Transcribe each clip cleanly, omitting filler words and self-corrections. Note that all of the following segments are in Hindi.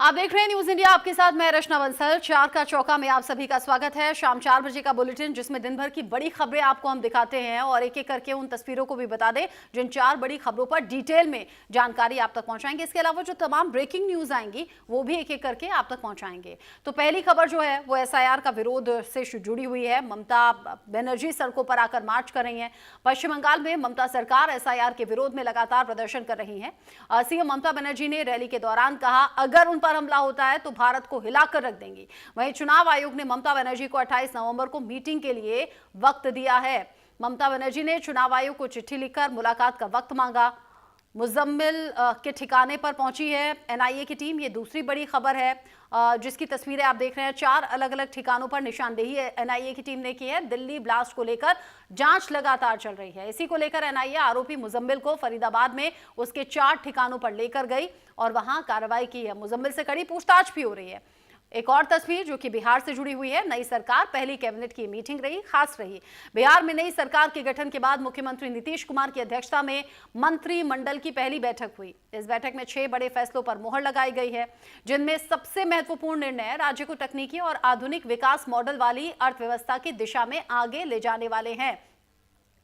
आप देख रहे हैं न्यूज इंडिया, आपके साथ मैं रचना बंसल। 4 का चौका में आप सभी का स्वागत है। शाम 4 बजे का बुलेटिन, जिसमें दिन भर की बड़ी खबरें आपको हम दिखाते हैं और एक एक करके उन तस्वीरों को भी बता दें जिन 4 बड़ी खबरों पर डिटेल में जानकारी आप तक पहुंचाएंगे। इसके अलावा जो तमाम ब्रेकिंग न्यूज आएंगी वो भी एक एक करके आप तक पहुंचाएंगे। तो पहली खबर जो है वो SIR का विरोध से जुड़ी हुई है। ममता बनर्जी सड़कों पर आकर मार्च कर रही है। पश्चिम बंगाल में ममता सरकार SIR के विरोध में लगातार प्रदर्शन कर रही है। सीएम ममता बनर्जी ने रैली के दौरान कहा, अगर उन पर हमला होता है तो भारत को हिलाकर रख देंगी। वहीं चुनाव आयोग ने ममता बनर्जी को 28 नवंबर को मीटिंग के लिए वक्त दिया है। ममता बनर्जी ने चुनाव आयोग को चिट्ठी लिखकर मुलाकात का वक्त मांगा। मुजम्मिल के ठिकाने पर पहुंची है NIA की टीम। ये दूसरी बड़ी खबर है जिसकी तस्वीरें आप देख रहे हैं। 4 अलग अलग ठिकानों पर निशानदेही NIA की टीम ने की है। दिल्ली ब्लास्ट को लेकर जांच लगातार चल रही है। इसी को लेकर NIA आरोपी मुजम्मिल को फरीदाबाद में उसके 4 ठिकानों पर लेकर गई और वहां कार्रवाई की है। मुजम्मिल से कड़ी पूछताछ भी हो रही है। एक और तस्वीर जो कि बिहार से जुड़ी हुई है। नई सरकार, पहली कैबिनेट की मीटिंग रही, खास रही। बिहार में नई सरकार के गठन के बाद मुख्यमंत्री नीतीश कुमार की अध्यक्षता में मंत्रिमंडल की पहली बैठक हुई। इस बैठक में 6 बड़े फैसलों पर मुहर लगाई गई है, जिनमें सबसे महत्वपूर्ण निर्णय राज्य को तकनीकी और आधुनिक विकास मॉडल वाली अर्थव्यवस्था की दिशा में आगे ले जाने वाले हैं।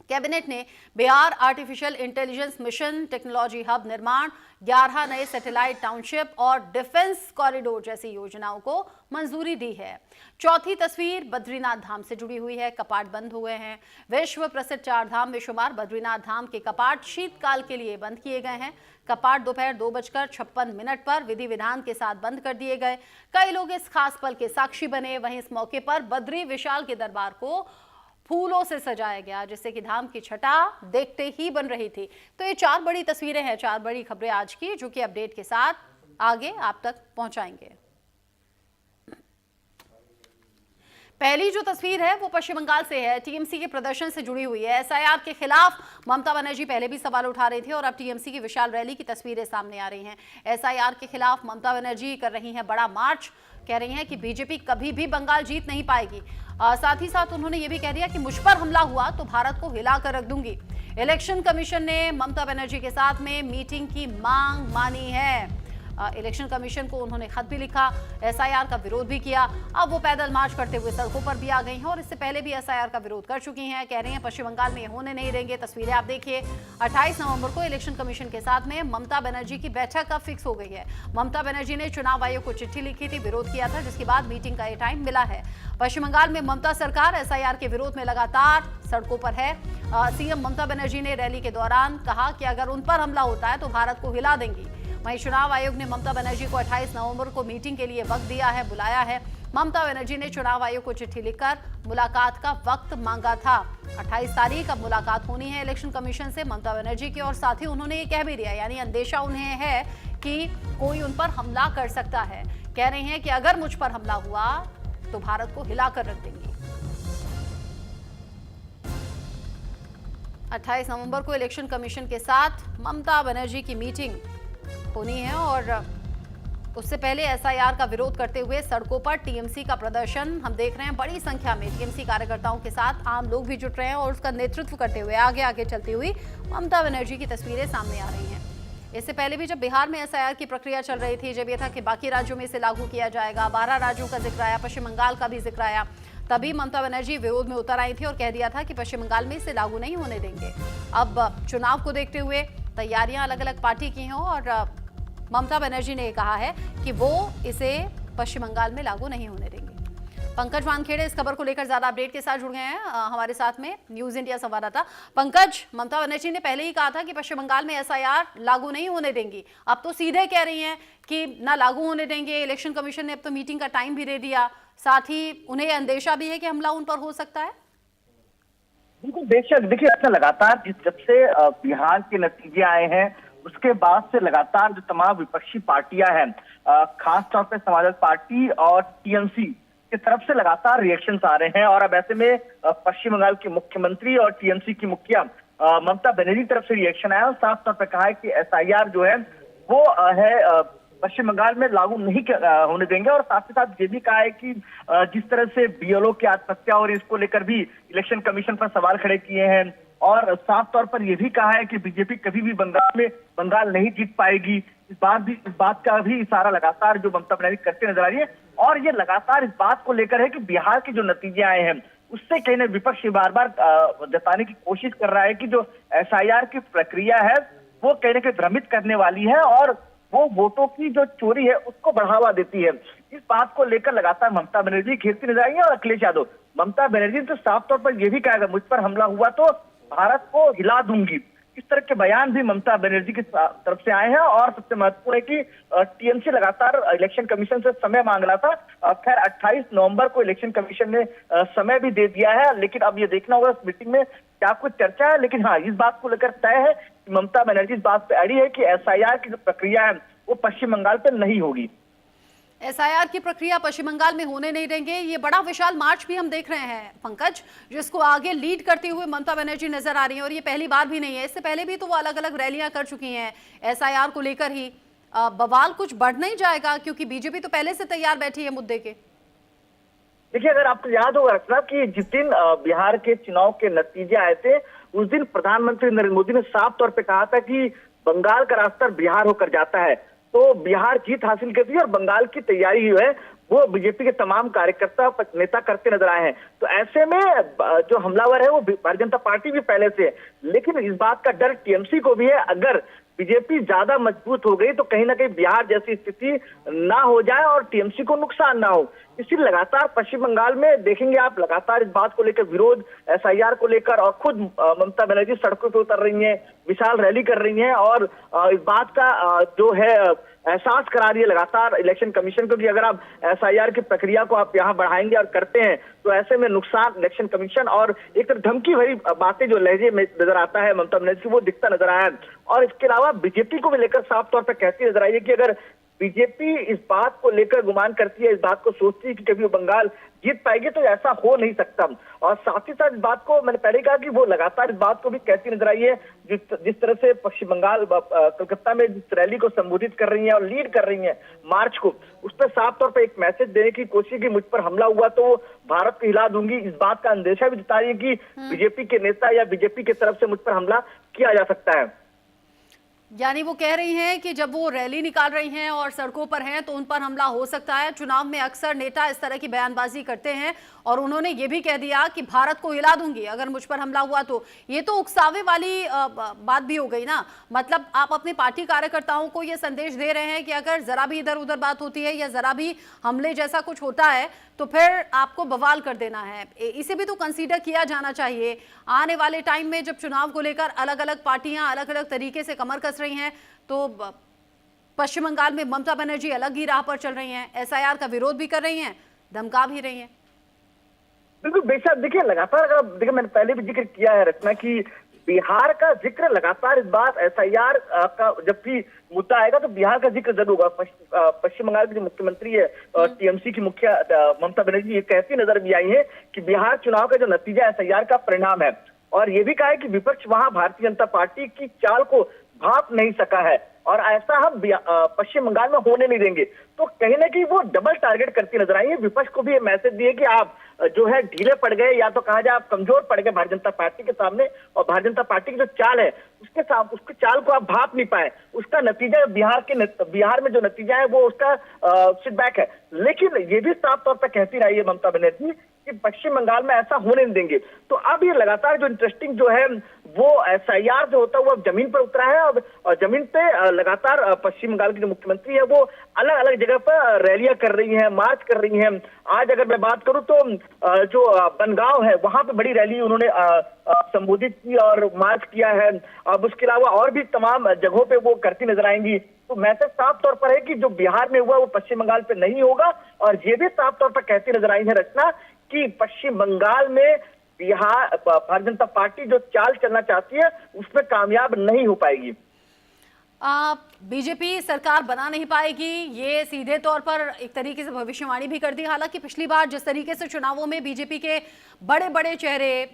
कैबिनेट ने Bihar artificial intelligence mission, technology hub निर्माण, 11 नए सैटेलाइट टाउनशिप और डिफेंस कॉरिडोर जैसी योजनाओं को मंजूरी दी है। चौथी तस्वीर बद्रीनाथ धाम से जुड़ी हुई है। कपाट बंद हुए हैं। विश्व प्रसिद्ध 4 धाम में शुमार बद्रीनाथ धाम के कपाट शीतकाल के लिए बंद किए गए हैं। कपाट दोपहर 2:56 पर विधि विधान के साथ बंद कर दिए गए। कई लोग इस खास पल के साक्षी बने। वहीं इस मौके पर बद्री विशाल के दरबार को फूलों से सजाया गया, जिससे कि धाम की छटा देखते ही बन रही थी। तो ये 4 बड़ी तस्वीरें हैं, 4 बड़ी खबरें आज की, जो कि अपडेट के साथ आगे आप तक पहुंचाएंगे। पहली जो तस्वीर है वो पश्चिम बंगाल से है। TMC के प्रदर्शन से जुड़ी हुई है। SIR के खिलाफ ममता बनर्जी पहले भी सवाल उठा रही थी और अब TMC की विशाल रैली की तस्वीरें सामने आ रही हैं। SIR के खिलाफ ममता बनर्जी कर रही हैं बड़ा मार्च। कह रही हैं कि बीजेपी कभी भी बंगाल जीत नहीं पाएगी। साथ ही साथ उन्होंने ये भी कह दिया कि मुझ पर हमला हुआ तो भारत को हिला कर रख दूंगी। इलेक्शन कमीशन ने ममता बनर्जी के साथ में मीटिंग की मांग मानी है। इलेक्शन कमीशन को उन्होंने खत भी लिखा, SIR का विरोध भी किया। अब वो पैदल मार्च करते हुए सड़कों पर भी आ गई हैं और इससे पहले भी SIR का विरोध कर चुकी हैं। कह रही हैं पश्चिम बंगाल में ये होने नहीं देंगे। तस्वीरें आप देखिए। 28 नवंबर को इलेक्शन कमीशन के साथ में ममता बनर्जी की बैठक अब फिक्स हो गई है। ममता बनर्जी ने चुनाव आयोग को चिट्ठी लिखी थी, विरोध किया था, जिसके बाद मीटिंग का ये टाइम मिला है। पश्चिम बंगाल में ममता सरकार SIR के विरोध में लगातार सड़कों पर है। CM ममता बनर्जी ने रैली के दौरान कहा कि अगर उन पर हमला होता है तो भारत को हिला देंगी। वहीं चुनाव आयोग ने ममता बनर्जी को 28 नवंबर को मीटिंग के लिए वक्त दिया है, बुलाया है। ममता बनर्जी ने चुनाव आयोग को चिट्ठी लिखकर मुलाकात का वक्त मांगा था। 28 तारीख अब मुलाकात होनी है इलेक्शन कमीशन से ममता बनर्जी की, और साथ ही उन्होंने ये कह भी दिया, यानी अंदेशा उन्हें है कि कोई उन पर हमला कर सकता है। कह रही हैं कि अगर मुझ पर हमला हुआ तो भारत को हिलाकर रख देंगी। 28 नवंबर को इलेक्शन कमीशन के साथ ममता बनर्जी की मीटिंग होनी है और उससे पहले SIR का विरोध करते हुए सड़कों पर TMC का प्रदर्शन हम देख रहे हैं। बड़ी संख्या में TMC कार्यकर्ताओं के साथ आम लोग भी जुट रहे हैं और उसका नेतृत्व करते हुए आगे आगे चलती हुई ममता बनर्जी की तस्वीरें सामने आ रही हैं। इससे पहले भी जब बिहार में SIR की प्रक्रिया चल रही थी, जब यह था कि बाकी राज्यों में इसे लागू किया जाएगा, 12 राज्यों का जिक्र आया, पश्चिम बंगाल का भी जिक्र आया, तभी ममता बनर्जी विरोध में उतर आई थी और कह दिया था कि पश्चिम बंगाल में इसे लागू नहीं होने देंगे। अब चुनाव को देखते हुए तैयारियां अलग अलग पार्टी की हैं और ममता बनर्जी ने कहा है कि वो इसे पश्चिम बंगाल में लागू नहीं होने देंगे। पंकज वानखेड़े इस खबर को लेकर ज्यादा अपडेट के साथ जुड़ गए हैं हमारे साथ में, न्यूज इंडिया संवाददाता पंकज। ममता बनर्जी ने पहले ही कहा था कि पश्चिम बंगाल में SIR लागू नहीं होने देंगी, अब तो सीधे कह रही हैं कि ना लागू होने देंगे। इलेक्शन कमीशन ने अब तो मीटिंग का टाइम भी दे दिया, साथ ही उन्हें अंदेशा भी है कि हमला उन पर हो सकता है। बिल्कुल, बेशक। देखिए, ऐसा लगातार जब से बिहार के नतीजे आए हैं उसके बाद से लगातार जो तमाम विपक्षी पार्टियां हैं, खास तौर पे समाजवादी पार्टी और TMC की तरफ से लगातार रिएक्शंस आ रहे हैं और अब ऐसे में पश्चिम बंगाल के मुख्यमंत्री और TMC की मुखिया ममता बनर्जी की तरफ से रिएक्शन आया और साफ तौर पर कहा है कि SIR जो है वो है पश्चिम बंगाल में लागू नहीं होने देंगे। और साथ ही साथ ये भी कहा है कि जिस तरह से BLO की आत्महत्या और इसको लेकर भी इलेक्शन कमीशन पर सवाल खड़े किए हैं और साफ तौर पर यह भी कहा है कि बीजेपी कभी भी बंगाल नहीं जीत पाएगी। इस बात का भी इशारा लगातार जो ममता बनर्जी करते नजर आ रही है। और ये लगातार इस बात को लेकर है कि बिहार के जो नतीजे आए हैं उससे कहीं ना विपक्ष बार बार जताने की कोशिश कर रहा है कि जो एसआईआर की प्रक्रिया है वो कहीं ना कहीं भ्रमित करने वाली है और वो वोटों की जो चोरी है उसको बढ़ावा देती है। इस बात को लेकर लगातार ममता बनर्जी घेरती नजर आई है। और अखिलेश यादव, ममता बनर्जी ने तो साफ तौर पर यह भी कहा, मुझ पर हमला हुआ तो भारत को हिला दूंगी। इस तरह के बयान भी ममता बनर्जी की तरफ से आए हैं। और सबसे महत्वपूर्ण है कि टीएमसी लगातार इलेक्शन कमीशन से समय मांग रहा था। खैर 28 नवंबर को इलेक्शन कमीशन ने समय भी दे दिया है, लेकिन अब ये देखना होगा इस मीटिंग में क्या कुछ चर्चा है। लेकिन हाँ, इस बात को लेकर तय है कि ममता बनर्जी इस बात पे अड़ी है कि एसआईआर की जो प्रक्रिया है वो पश्चिम बंगाल पे नहीं होगी। एसआईआर की प्रक्रिया पश्चिम बंगाल में होने नहीं देंगे। ये बड़ा विशाल मार्च भी हम देख रहे हैं पंकज, जिसको आगे लीड करते हुए ममता बनर्जी नजर आ रही है। और ये पहली बार भी नहीं है, इससे पहले भी तो वो अलग अलग रैलियां कर चुकी हैं एसआईआर को लेकर ही। बवाल कुछ बढ़ नहीं जाएगा क्योंकि बीजेपी तो पहले से तैयार बैठी है मुद्दे के। देखिए, अगर आपको याद होगा रचना कि जिस दिन बिहार के चुनाव के नतीजे आए थे उस दिन प्रधानमंत्री नरेंद्र मोदी ने साफ तौर पे कहा था कि बंगाल का रास्ता बिहार होकर जाता है, तो बिहार जीत हासिल करती है। और बंगाल की तैयारी जो है वो बीजेपी के तमाम कार्यकर्ता नेता करते नजर आए हैं। तो ऐसे में जो हमलावर है वो भारतीय जनता पार्टी भी पहले से है। लेकिन इस बात का डर टीएमसी को भी है, अगर बीजेपी ज्यादा मजबूत हो गई तो कहीं ना कहीं बिहार जैसी स्थिति ना हो जाए और टीएमसी को नुकसान ना हो। इसलिए लगातार पश्चिम बंगाल में देखेंगे आप, लगातार इस बात को लेकर विरोध एसआईआर को लेकर, और खुद ममता बनर्जी सड़कों पर उतर रही हैं, विशाल रैली कर रही हैं और इस बात का जो है एहसास करा रही है लगातार इलेक्शन कमीशन को कि अगर आप एसआईआर की प्रक्रिया को आप यहाँ बढ़ाएंगे और करते हैं तो ऐसे में नुकसान इलेक्शन कमीशन। और एक तरह धमकी भरी बातें जो लहजे में नजर आता है ममता बनर्जी की वो दिखता नजर आया है। और इसके अलावा बीजेपी को भी लेकर साफ तौर पर कहती नजर आई है कि अगर बीजेपी इस बात को लेकर गुमान करती है, इस बात को सोचती है कि कभी वो बंगाल जीत पाएगी, तो ऐसा हो नहीं सकता। और साथ ही साथ इस बात को मैंने पहले कहा कि वो लगातार इस बात को भी कहती नजर आई है, जिस तरह से पश्चिम बंगाल कलकत्ता में जिस रैली को संबोधित कर रही है और लीड कर रही है मार्च को, उस पर साफ तौर पर एक मैसेज देने की कोशिश की मुझ पर हमला हुआ तो भारत को हिला दूंगी। इस बात का अंदेशा भी जता रही है कि बीजेपी के नेता या बीजेपी की तरफ से मुझ पर हमला किया जा सकता है। यानी वो कह रही हैं कि जब वो रैली निकाल रही हैं और सड़कों पर हैं तो उन पर हमला हो सकता है। चुनाव में अक्सर नेता इस तरह की बयानबाजी करते हैं और उन्होंने ये भी कह दिया कि भारत को हिला दूंगी अगर मुझ पर हमला हुआ तो। ये तो उकसावे वाली बात भी हो गई ना। मतलब आप अपने पार्टी कार्यकर्ताओं को ये संदेश दे रहे हैं कि अगर जरा भी इधर उधर बात होती है या जरा भी हमले जैसा कुछ होता है तो फिर आपको बवाल कर देना है। इसे भी तो कंसीडर किया जाना चाहिए। आने वाले टाइम में जब चुनाव को लेकर अलग अलग पार्टियां अलग अलग तरीके से कमर कस रही हैं, तो पश्चिम बंगाल में ममता बनर्जी अलग ही राह पर चल रही हैं, एसआईआर का विरोध भी कर रही हैं, धमका भी रही हैं। बिल्कुल बेशक, देखिए लगातार अगर देखिए मैंने पहले भी जिक्र किया है रचना की बिहार का जिक्र लगातार इस बार एसआईआर का जब भी मुद्दा आएगा तो बिहार का जिक्र जरूर होगा। पश्चिम बंगाल की जो मुख्यमंत्री है टीएमसी की मुखिया ममता बनर्जी ये कहती नजर भी आई है कि बिहार चुनाव का जो नतीजा एसआईआर का परिणाम है। और ये भी कहा है कि विपक्ष वहां भारतीय जनता पार्टी की चाल को भांप नहीं सका है और ऐसा हम पश्चिम बंगाल में होने नहीं देंगे। तो कहीं ना कहीं वो डबल टारगेट करती नजर आई है। विपक्ष को भी ये मैसेज दिए कि आप जो है ढीले पड़ गए, या तो कहा जाए आप कमजोर पड़ गए भारतीय जनता पार्टी के सामने, और भारतीय जनता पार्टी की जो चाल है उसके चाल को आप भाप नहीं पाए। उसका नतीजा बिहार में जो नतीजा है वो उसका फीडबैक है। लेकिन ये भी साफ तौर पर कहती रही है ममता बनर्जी कि पश्चिम बंगाल में ऐसा होने नहीं देंगे। तो अब ये लगातार जो इंटरेस्टिंग जो है वो एसआईआर जो होता है वो अब जमीन पर उतरा है। और जमीन पे लगातार पश्चिम बंगाल की जो मुख्यमंत्री है वो अलग अलग जगह पर रैलियां कर रही हैं, मार्च कर रही हैं। आज अगर मैं बात करूं तो जो बनगांव है वहां पे बड़ी रैली उन्होंने संबोधित की और मार्च किया है। अब उसके अलावा और भी तमाम जगहों पे वो करती नजर आएंगी। तो मैसेज साफ तौर पर है कि जो बिहार में हुआ वो पश्चिम बंगाल पे नहीं होगा। और ये भी साफ तौर पर कहती नजर आई है रचना कि पश्चिम बंगाल में बिहार भारतीय जनता पार्टी जो चाल चलना चाहती है उसमें कामयाब नहीं हो पाएगी। बीजेपी सरकार बना नहीं पाएगी, ये सीधे तौर पर एक तरीके से भविष्यवाणी भी कर दी। हालांकि पिछली बार जिस तरीके से चुनावों में बीजेपी के बड़े बड़े चेहरे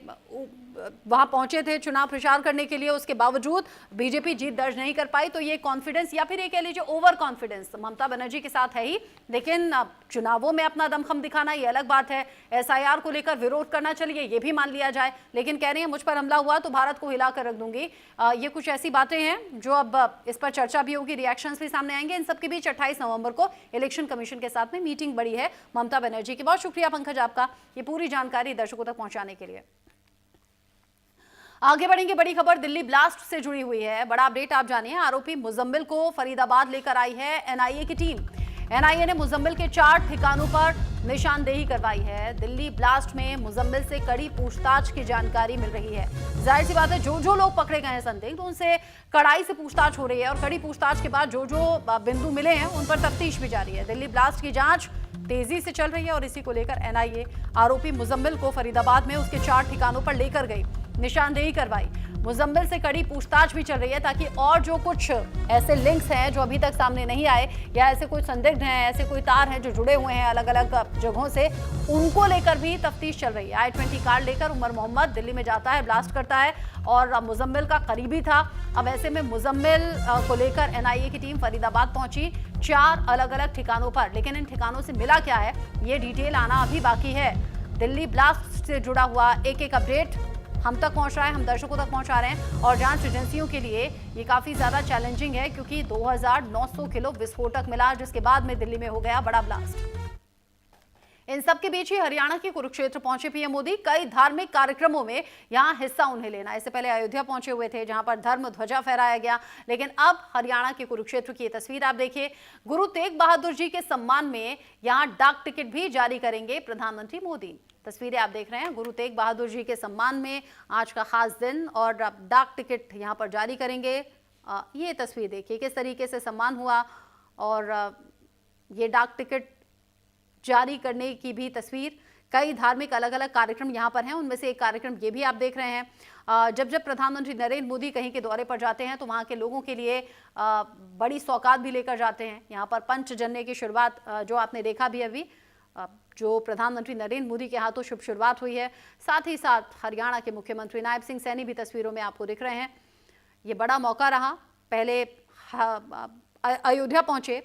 वहां पहुंचे थे चुनाव प्रचार करने के लिए, उसके बावजूद बीजेपी जीत दर्ज नहीं कर पाई। तो ये कॉन्फिडेंस या फिर ये कह लीजिए ओवर कॉन्फिडेंस ममता बनर्जी के साथ है ही, लेकिन चुनावों में अपना दमखम दिखाना ये अलग बात है। एसआईआर को लेकर विरोध करना चलिए ये भी मान लिया जाए, लेकिन कह रही है मुझ पर हमला हुआ तो भारत को हिलाकर रख दूंगी। ये कुछ ऐसी बातें हैं जो अब इस पर चर्चा भी होगी, रिएक्शंस भी सामने आएंगे। इन सबके बीच 28 नवंबर को इलेक्शन कमीशन के साथ में मीटिंग बड़ी है ममता बनर्जी की। बहुत शुक्रिया पंकज आपका ये पूरी जानकारी दर्शकों तक पहुंचाने के लिए। आगे बढ़ेंगे, बड़ी खबर दिल्ली ब्लास्ट से जुड़ी हुई है। बड़ा अपडेट आप जानिए। आरोपी मुजम्मिल को फरीदाबाद लेकर आई है एनआईए की टीम। एनआईए ने मुजम्मिल के 4 ठिकानों पर निशानदेही करवाई है। दिल्ली ब्लास्ट में मुजम्मिल से कड़ी पूछताछ की जानकारी मिल रही है। जाहिर सी बात है जो लोग पकड़े गए हैं संदिग्ध, उनसे कड़ाई से पूछताछ हो रही है और कड़ी पूछताछ के बाद जो बिंदु मिले हैं उन पर तफ्तीश भी जारी है। दिल्ली ब्लास्ट की जांच तेजी से चल रही है और इसी को लेकर एनआईए आरोपी मुजम्मिल को फरीदाबाद में उसके 4 ठिकानों पर लेकर गई, निशानदेही करवाई। मुजम्मिल से कड़ी पूछताछ भी चल रही है ताकि और जो कुछ ऐसे लिंक्स हैं जो अभी तक सामने नहीं आए, या ऐसे कोई संदिग्ध हैं, ऐसे कोई तार हैं जो जुड़े हुए हैं अलग अलग जगहों से, उनको लेकर भी तफ्तीश चल रही है। i-20 कार्ड लेकर उमर मोहम्मद दिल्ली में जाता है, ब्लास्ट करता है और मुजम्मिल का करीबी था। अब ऐसे में मुजम्मिल को लेकर एनआईए की टीम फरीदाबाद पहुंची 4 अलग अलग ठिकानों पर, लेकिन इन ठिकानों से मिला क्या है ये डिटेल आना अभी बाकी है। दिल्ली ब्लास्ट से जुड़ा हुआ एक अपडेट हम तक पहुंच रहा है, हम दर्शकों तक पहुंचा रहे हैं और जांच एजेंसियों के लिए ये काफी ज्यादा चैलेंजिंग है क्योंकि 2900 किलो विस्फोटक मिला, जिसके बाद में दिल्ली में हो गया बड़ा ब्लास्ट। इन सब के बीच ही हरियाणा के कुरुक्षेत्र पहुंचे पीएम मोदी। कई धार्मिक कार्यक्रमों में यहां हिस्सा उन्हें लेना। इससे पहले अयोध्या पहुंचे हुए थे जहां पर धर्म ध्वजा फहराया गया, लेकिन अब हरियाणा के कुरुक्षेत्र की ये तस्वीर आप देखिए। गुरु तेग बहादुर जी के सम्मान में यहां डाक टिकट भी जारी करेंगे प्रधानमंत्री मोदी। तस्वीरें आप देख रहे हैं, गुरु तेग बहादुर जी के सम्मान में आज का खास दिन और डाक टिकट यहां पर जारी करेंगे। ये तस्वीर देखिए किस तरीके से सम्मान हुआ और ये डाक टिकट जारी करने की भी तस्वीर। कई धार्मिक अलग अलग कार्यक्रम यहाँ पर हैं, उनमें से एक कार्यक्रम ये भी आप देख रहे हैं। जब प्रधानमंत्री नरेंद्र मोदी कहीं के दौरे पर जाते हैं तो वहाँ के लोगों के लिए बड़ी सौगात भी लेकर जाते हैं। यहाँ पर पंचजन्य की शुरुआत जो आपने देखा भी अभी, जो प्रधानमंत्री नरेंद्र मोदी के हाथों शुभ शुरुआत हुई है। साथ ही साथ हरियाणा के मुख्यमंत्री नायब सिंह सैनी भी तस्वीरों में आपको दिख रहे हैं। ये बड़ा मौका रहा। पहले अयोध्या पहुंचे,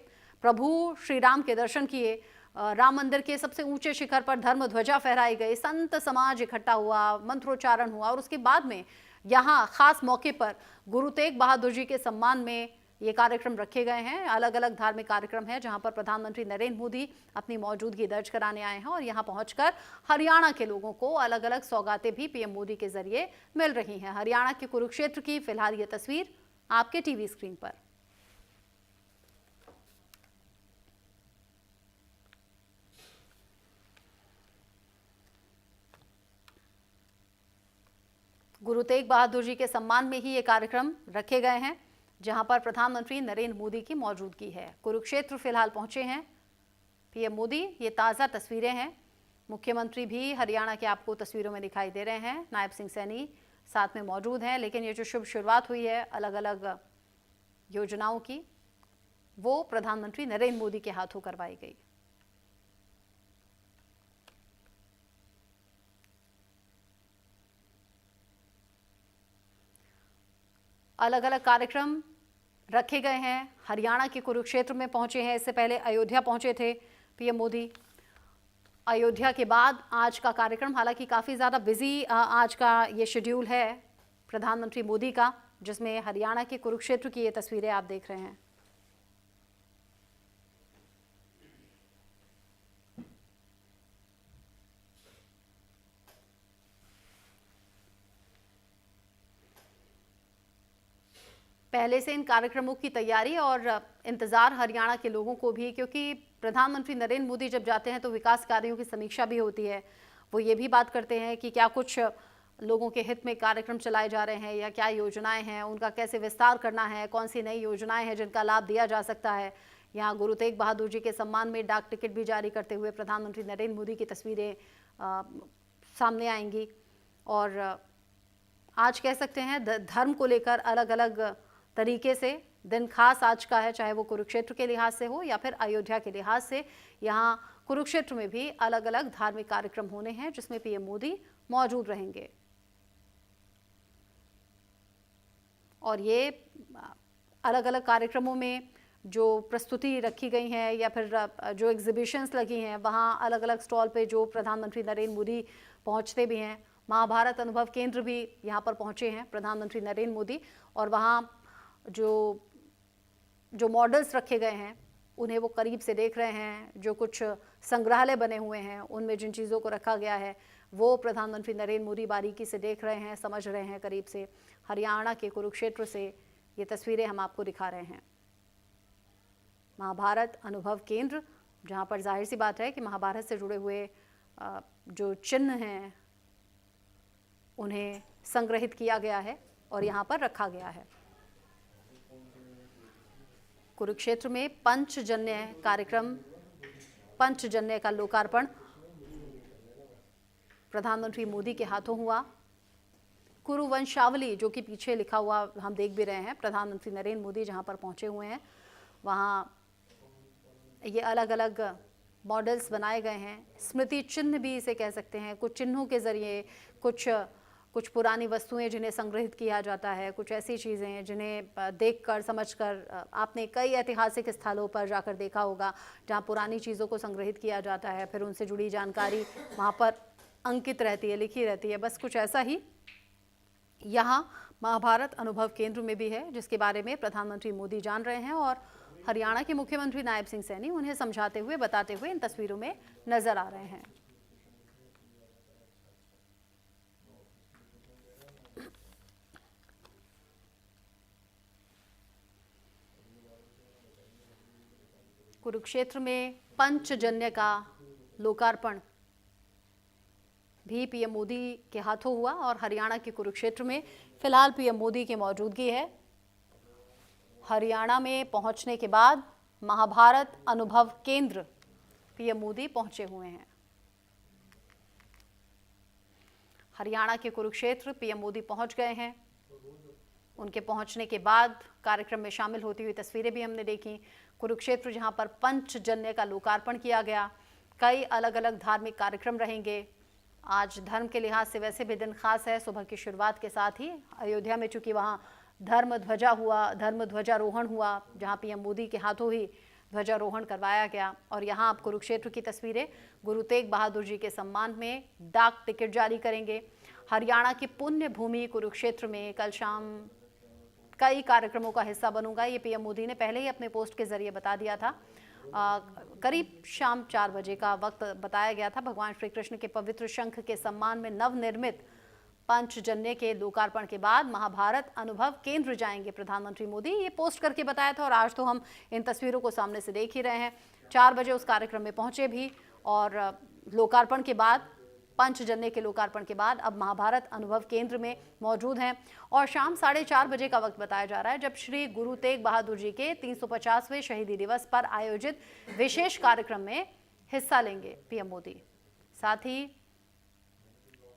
प्रभु श्री राम के दर्शन किए, राम मंदिर के सबसे ऊंचे शिखर पर धर्म ध्वजा फहराई गई, संत समाज इकट्ठा हुआ, मंत्रोच्चारण हुआ और उसके बाद में यहाँ खास मौके पर गुरु तेग बहादुर जी के सम्मान में ये कार्यक्रम रखे गए हैं। अलग अलग धार्मिक कार्यक्रम हैं जहां पर प्रधानमंत्री नरेंद्र मोदी अपनी मौजूदगी दर्ज कराने आए हैं और यहां पहुंचकर हरियाणा के लोगों को अलग अलग सौगातें भी पीएम मोदी के जरिए मिल रही हैं। हरियाणा के कुरुक्षेत्र की फिलहाल ये तस्वीर आपके टीवी स्क्रीन पर। गुरु तेग बहादुर जी के सम्मान में ही ये कार्यक्रम रखे गए हैं जहां पर प्रधानमंत्री नरेंद्र मोदी की मौजूदगी है। कुरुक्षेत्र फिलहाल पहुंचे हैं पीएम मोदी। ये ताज़ा तस्वीरें हैं। मुख्यमंत्री भी हरियाणा के आपको तस्वीरों में दिखाई दे रहे हैं, नायब सिंह सैनी साथ में मौजूद हैं। लेकिन ये जो शुभ शुरुआत हुई है अलग अलग योजनाओं की, वो प्रधानमंत्री नरेंद्र मोदी के हाथों करवाई गई। अलग अलग कार्यक्रम रखे गए हैं। हरियाणा के कुरुक्षेत्र में पहुंचे हैं, इससे पहले अयोध्या पहुंचे थे पीएम मोदी। अयोध्या के बाद आज का कार्यक्रम, हालांकि काफ़ी ज़्यादा बिजी आज का ये शेड्यूल है प्रधानमंत्री मोदी का, जिसमें हरियाणा के कुरुक्षेत्र की ये तस्वीरें आप देख रहे हैं। पहले से इन कार्यक्रमों की तैयारी और इंतज़ार हरियाणा के लोगों को भी, क्योंकि प्रधानमंत्री नरेंद्र मोदी जब जाते हैं तो विकास कार्यों की समीक्षा भी होती है। वो ये भी बात करते हैं कि क्या कुछ लोगों के हित में कार्यक्रम चलाए जा रहे हैं या क्या योजनाएं हैं, उनका कैसे विस्तार करना है, कौन सी नई योजनाएं हैं जिनका लाभ दिया जा सकता है। यहाँ गुरु तेग बहादुर जी के सम्मान में डाक टिकट भी जारी करते हुए प्रधानमंत्री नरेंद्र मोदी की तस्वीरें सामने आएंगी। और आज कह सकते हैं धर्म को लेकर अलग अलग तरीके से दिन खास आज का है, चाहे वो कुरुक्षेत्र के लिहाज से हो या फिर अयोध्या के लिहाज से। यहाँ कुरुक्षेत्र में भी अलग अलग धार्मिक कार्यक्रम होने हैं जिसमें पीएम मोदी मौजूद रहेंगे। और ये अलग अलग कार्यक्रमों में जो प्रस्तुति रखी गई है या फिर जो एग्जीबिशंस लगी हैं, वहाँ अलग अलग स्टॉल पे जो प्रधानमंत्री नरेंद्र मोदी पहुँचते भी हैं। महाभारत अनुभव केंद्र भी यहाँ पर पहुँचे हैं प्रधानमंत्री नरेंद्र मोदी, और वहाँ जो मॉडल्स रखे गए हैं उन्हें वो करीब से देख रहे हैं। जो कुछ संग्रहालय बने हुए हैं उनमें जिन चीज़ों को रखा गया है वो प्रधानमंत्री नरेंद्र मोदी बारीकी से देख रहे हैं, समझ रहे हैं करीब से। हरियाणा के कुरुक्षेत्र से ये तस्वीरें हम आपको दिखा रहे हैं। महाभारत अनुभव केंद्र, जहाँ पर जाहिर सी बात है कि महाभारत से जुड़े हुए जो चिन्ह हैं उन्हें संग्रहित किया गया है और यहाँ पर रखा गया है। कुरुक्षेत्र में पंचजन्य कार्यक्रम, पंचजन्य का लोकार्पण प्रधानमंत्री मोदी के हाथों हुआ। कुरुवंशावली, जो कि पीछे लिखा हुआ हम देख भी रहे हैं, प्रधानमंत्री नरेंद्र मोदी जहां पर पहुंचे हुए हैं वहां ये अलग अलग मॉडल्स बनाए गए हैं। स्मृति चिन्ह भी इसे कह सकते हैं। कुछ चिन्हों के जरिए कुछ पुरानी वस्तुएं जिन्हें संग्रहित किया जाता है, कुछ ऐसी चीज़ें जिन्हें देखकर समझकर आपने कई ऐतिहासिक स्थलों पर जाकर देखा होगा जहां पुरानी चीज़ों को संग्रहित किया जाता है, फिर उनसे जुड़ी जानकारी वहां पर अंकित रहती है, लिखी रहती है। बस कुछ ऐसा ही यहाँ महाभारत अनुभव केंद्र में भी है, जिसके बारे में प्रधानमंत्री मोदी जान रहे हैं और हरियाणा के मुख्यमंत्री नायब सिंह सैनी उन्हें समझाते हुए, बताते हुए इन तस्वीरों में नजर आ रहे हैं। कुरुक्षेत्र में पंचजन्य का लोकार्पण भी पीएम मोदी के हाथों हुआ और हरियाणा के कुरुक्षेत्र में फिलहाल पीएम मोदी की मौजूदगी है। हरियाणा में पहुंचने के बाद महाभारत अनुभव केंद्र पीएम मोदी पहुंचे हुए हैं। हरियाणा के कुरुक्षेत्र पीएम मोदी पहुंच गए हैं। उनके पहुंचने के बाद कार्यक्रम में शामिल होती हुई तस्वीरें भी हमने देखी। कुरुक्षेत्र जहां पर पंचजन्य का लोकार्पण किया गया, कई अलग अलग धार्मिक कार्यक्रम रहेंगे। आज धर्म के लिहाज से वैसे भी दिन खास है। सुबह की शुरुआत के साथ ही अयोध्या में चूंकि वहां धर्म ध्वजारोहण हुआ, जहां पीएम मोदी के हाथों ही ध्वजारोहण करवाया गया। और यहां आप कुरुक्षेत्र की तस्वीरें, गुरु तेग बहादुर जी के सम्मान में डाक टिकट जारी करेंगे। हरियाणा की पुण्य भूमि कुरुक्षेत्र में कल शाम कई कार्यक्रमों का हिस्सा बनूंगा। ये पीएम मोदी ने पहले ही अपने पोस्ट के जरिए बता दिया था। करीब शाम 4 बजे का वक्त बताया गया था। भगवान श्री कृष्ण के पवित्र शंख के सम्मान में नवनिर्मित पंचजन्य के लोकार्पण के बाद महाभारत अनुभव केंद्र जाएंगे प्रधानमंत्री मोदी। ये पोस्ट करके बताया था और आज तो हम इन तस्वीरों को सामने से देख ही रहे हैं। 4 बजे उस कार्यक्रम में पहुंचे भी और लोकार्पण के बाद, पंचजन्य के लोकार्पण के बाद अब महाभारत अनुभव केंद्र में मौजूद हैं। और शाम 4:30 बजे का वक्त बताया जा रहा है जब श्री गुरु तेग बहादुर जी के 350वें शहीदी दिवस पर आयोजित विशेष कार्यक्रम में हिस्सा लेंगे पीएम मोदी। साथ ही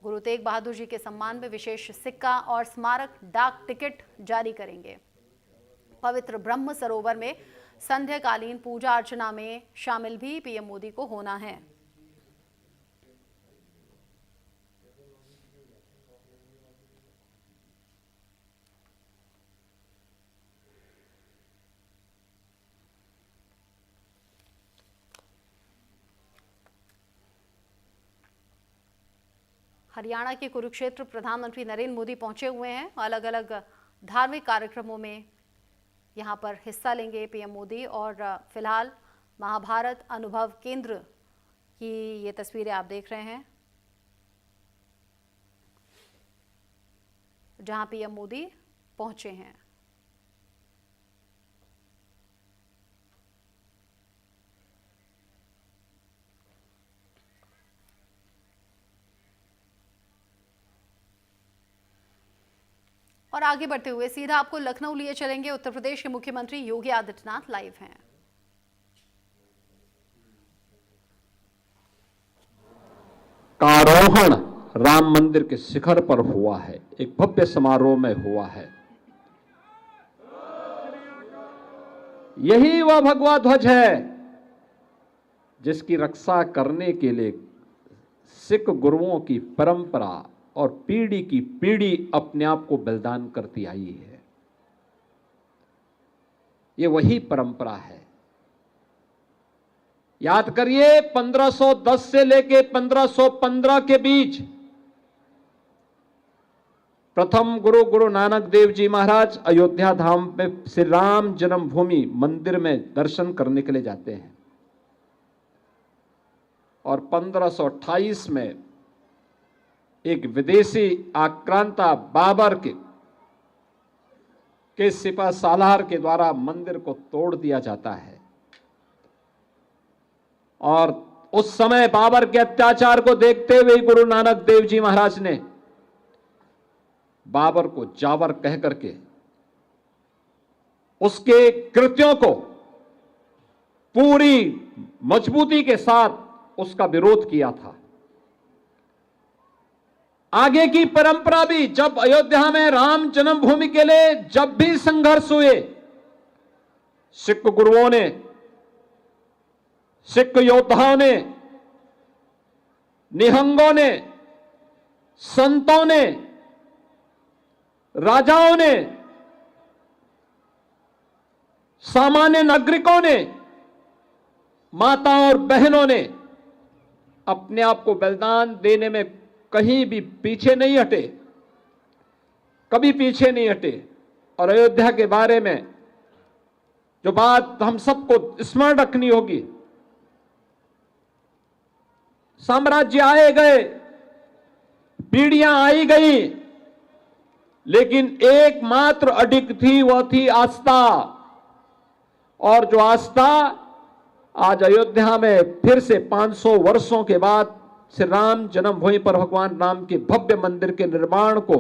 गुरु तेग बहादुर जी के सम्मान में विशेष सिक्का और स्मारक डाक टिकट जारी करेंगे। पवित्र ब्रह्म सरोवर में संध्याकालीन पूजा अर्चना में शामिल भी पीएम मोदी को होना है। हरियाणा के कुरुक्षेत्र प्रधानमंत्री नरेंद्र मोदी पहुंचे हुए हैं। अलग अलग धार्मिक कार्यक्रमों में यहां पर हिस्सा लेंगे पीएम मोदी। और फिलहाल महाभारत अनुभव केंद्र की ये तस्वीरें आप देख रहे हैं जहां पीएम मोदी पहुंचे हैं। और आगे बढ़ते हुए सीधा आपको लखनऊ लिए चलेंगे। उत्तर प्रदेश के मुख्यमंत्री योगी आदित्यनाथ लाइव हैं। आरोहण राम मंदिर के शिखर पर हुआ है, एक भव्य समारोह में हुआ है। यही वह भगवा ध्वज है जिसकी रक्षा करने के लिए सिख गुरुओं की परंपरा और पीढ़ी की पीढ़ी अपने आप को बलिदान करती आई है। ये वही परंपरा है। याद करिए 1510 से लेके 1515 के बीच प्रथम गुरु गुरु नानक देव जी महाराज अयोध्या धाम में श्री राम जन्मभूमि मंदिर में दर्शन करने के लिए जाते हैं और 1528 में एक विदेशी आक्रांता बाबर के सिपह सालार के द्वारा मंदिर को तोड़ दिया जाता है और उस समय बाबर के अत्याचार को देखते हुए गुरु नानक देव जी महाराज ने बाबर को जावर कह करके उसके कृत्यों को पूरी मजबूती के साथ उसका विरोध किया था। आगे की परंपरा भी, जब अयोध्या में राम जन्मभूमि के लिए जब भी संघर्ष हुए, सिख गुरुओं ने, सिख योद्धाओं ने, निहंगों ने, संतों ने, राजाओं ने, सामान्य नागरिकों ने, माताओं और बहनों ने अपने आप को बलिदान देने में कहीं भी पीछे नहीं हटे, कभी पीछे नहीं हटे। और अयोध्या के बारे में जो बात हम सबको स्मरण रखनी होगी, साम्राज्य आए गए, पीढ़ियां आई गई, लेकिन एकमात्र अडिग थी, वह थी आस्था। और जो आस्था आज अयोध्या में फिर से 500 वर्षों के बाद श्री राम जन्मभूमि पर भगवान राम के भव्य मंदिर के निर्माण को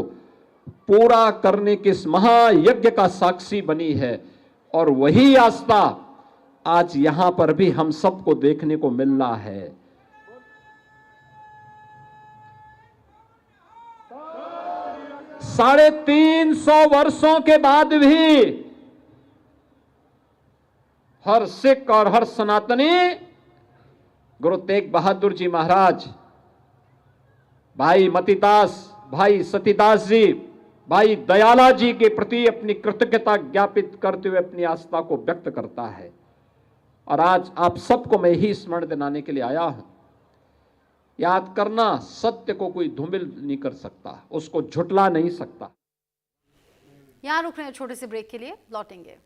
पूरा करने के इस महायज्ञ का साक्षी बनी है। और वही आस्था आज यहां पर भी हम सबको देखने को मिल रहा है। साढ़े 300 वर्षों के बाद भी हर सिख और हर सनातनी गुरु तेग बहादुर जी महाराज, भाई मतीदास, भाई सतीदास जी, भाई दयाला जी के प्रति अपनी कृतज्ञता ज्ञापित करते हुए अपनी आस्था को व्यक्त करता है। और आज आप सबको मैं यही स्मरण दिलाने के लिए आया हूं, याद करना, सत्य को कोई धूमिल नहीं कर सकता, उसको झुटला नहीं सकता। यहां रुक रहे हैं छोटे से ब्रेक के लिए, लौटेंगे।